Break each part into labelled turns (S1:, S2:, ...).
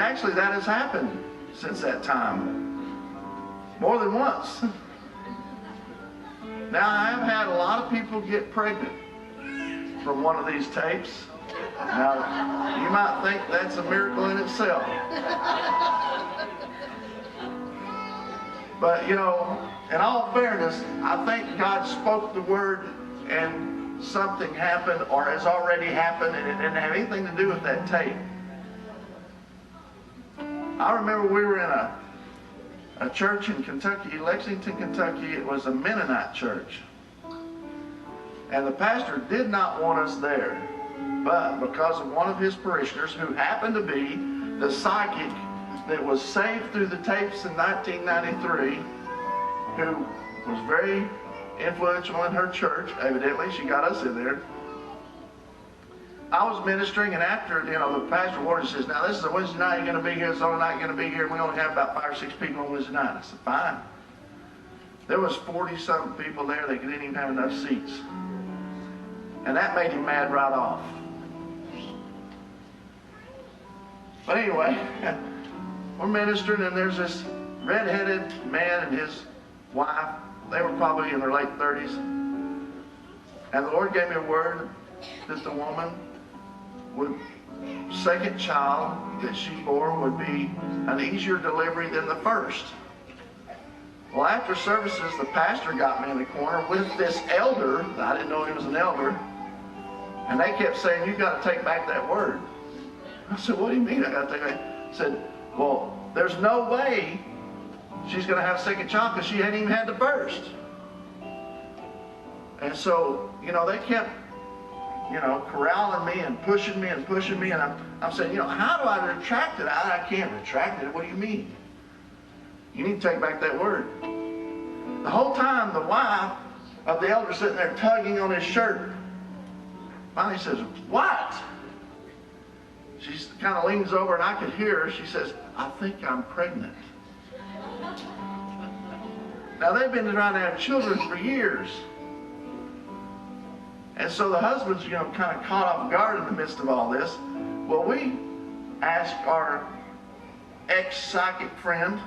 S1: actually that has happened since that time. More than once. Now, I have had a lot of people get pregnant from one of these tapes. Now, you might think that's a miracle in itself. But, you know, in all fairness, I think God spoke the word and something happened or has already happened, and it didn't have anything to do with that tape. I remember we were in a church in Kentucky, Lexington, Kentucky. It was a Mennonite church. And the pastor did not want us there. But because of one of his parishioners, who happened to be the psychic that was saved through the tapes in 1993, who was very influential in her church, evidently, she got us in there. I was ministering, and after, you know, the pastor warned us, says, now this is a Wednesday night, you're going to be here, it's the only night you're going to be here, and we only have about 5 or 6 people on Wednesday night. I said, fine. There was 40-something people there, they didn't even have enough seats. And that made him mad right off. But anyway, we're ministering, and there's this red-headed man and his wife. They were probably in their late 30s. And the Lord gave me a word that the woman would, second child that she bore would be an easier delivery than the first. Well, after services, the pastor got me in the corner with this elder. I didn't know he was an elder. And they kept saying, you've got to take back that word. I said, what do you mean I got to take it back? I said, well, there's no way she's going to have a second child because she hadn't even had the first. And so, you know, they kept, you know, corralling me and pushing me and pushing me. And I'm saying, you know, how do I retract it? I can't retract it. What do you mean? You need to take back that word. The whole time, the wife of the elder sitting there tugging on his shirt. Finally says, what? She kind of leans over, and I could hear her. She says, I think I'm pregnant. Now, they've been trying to have children for years. And so the husband's, you know, kind of caught off guard in the midst of all this. Well, we asked our ex-psychic friend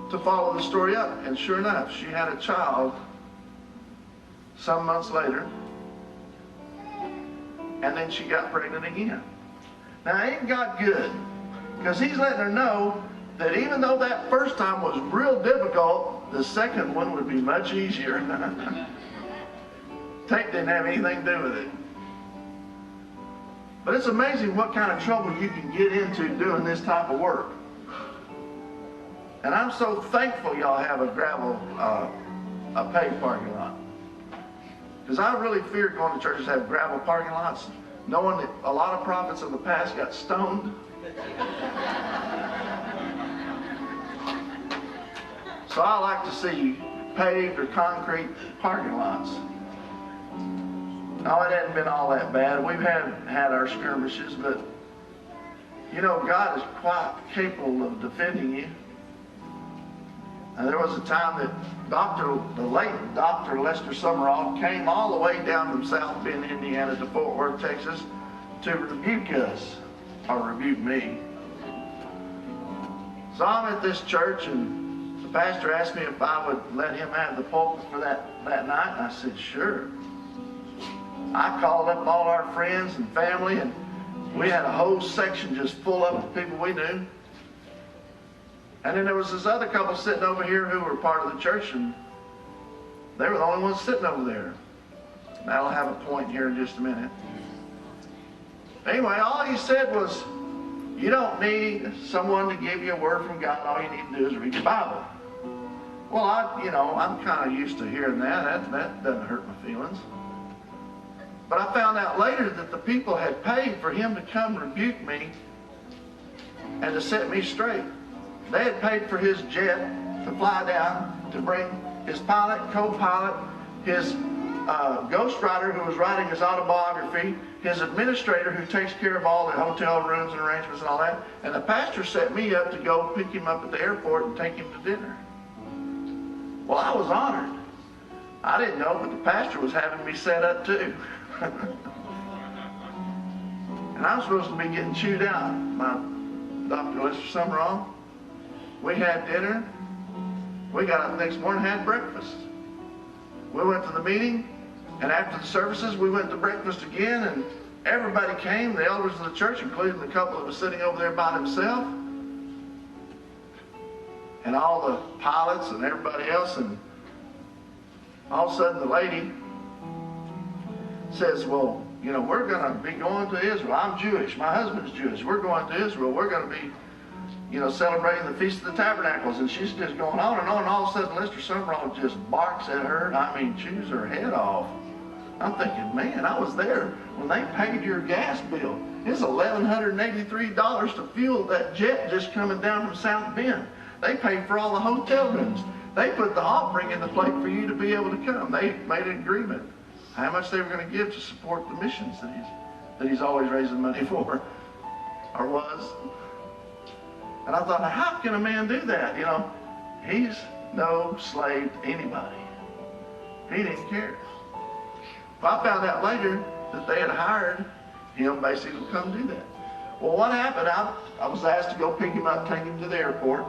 S1: to follow the story up. And sure enough, she had a child some months later. And then she got pregnant again. Now, ain't God good? Because he's letting her know that even though that first time was real difficult, the second one would be much easier. Tape didn't have anything to do with it. But it's amazing what kind of trouble you can get into doing this type of work. And I'm so thankful y'all have a gravel, a paved parking lot. Because I really fear going to churches that have gravel parking lots, knowing that a lot of prophets of the past got stoned. So I like to see paved or concrete parking lots. No, it hasn't been all that bad. We've had our skirmishes, but you know, God is quite capable of defending you. And there was a time that the late Dr. Lester Summerall came all the way down from South Bend, Indiana to Fort Worth, Texas to rebuke us, or rebuke me. So I'm at this church, and the pastor asked me if I would let him have the pulpit for that night, and I said, sure. I called up all our friends and family, and we had a whole section just full of people we knew. And then there was this other couple sitting over here who were part of the church, and they were the only ones sitting over there. And I'll have a point here in just a minute. Anyway, all he said was, you don't need someone to give you a word from God. All you need to do is read the Bible. Well, I'm kind of used to hearing that. That doesn't hurt my feelings. But I found out later that the people had paid for him to come rebuke me and to set me straight. They had paid for his jet to fly down to bring his pilot, co-pilot, his ghostwriter who was writing his autobiography, his administrator who takes care of all the hotel rooms and arrangements and all that, and the pastor set me up to go pick him up at the airport and take him to dinner. Well, I was honored. I didn't know, but the pastor was having me set up too. And I'm supposed to be getting chewed out. My Dr. Lester Summerall. We had dinner. We got up the next morning and had breakfast. We went to the meeting, and after the services, we went to breakfast again, and everybody came, the elders of the church, including the couple that was sitting over there by himself, and all the pilots and everybody else. And all of a sudden the lady says, well, you know, we're going to be going to Israel. I'm Jewish. My husband's Jewish. We're going to Israel. We're going to be, you know, celebrating the Feast of the Tabernacles. And she's just going on and on. And all of a sudden Lester Summerall just barks at her. I mean, chews her head off. I'm thinking, man, I was there when they paid your gas bill. It's $1,183 to fuel that jet just coming down from South Bend. They paid for all the hotel rooms. They put the offering in the plate for you to be able to come. They made an agreement how much they were going to give to support the missions that he's always raising money for, or was. And I thought, how can a man do that? You know, he's no slave to anybody. He didn't care. Well, I found out later that they had hired him basically to come do that. Well, what happened? I was asked to go pick him up, take him to the airport.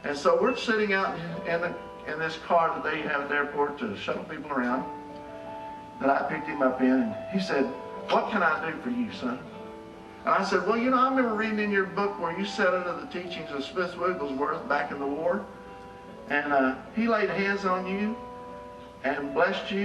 S1: And so we're sitting out in this car that they have at the airport to shuttle people around, that I picked him up in, and he said, what can I do for you, son? And I said, well, you know, I remember reading in your book where you sat under the teachings of Smith Wigglesworth back in the war, and he laid hands on you and blessed you.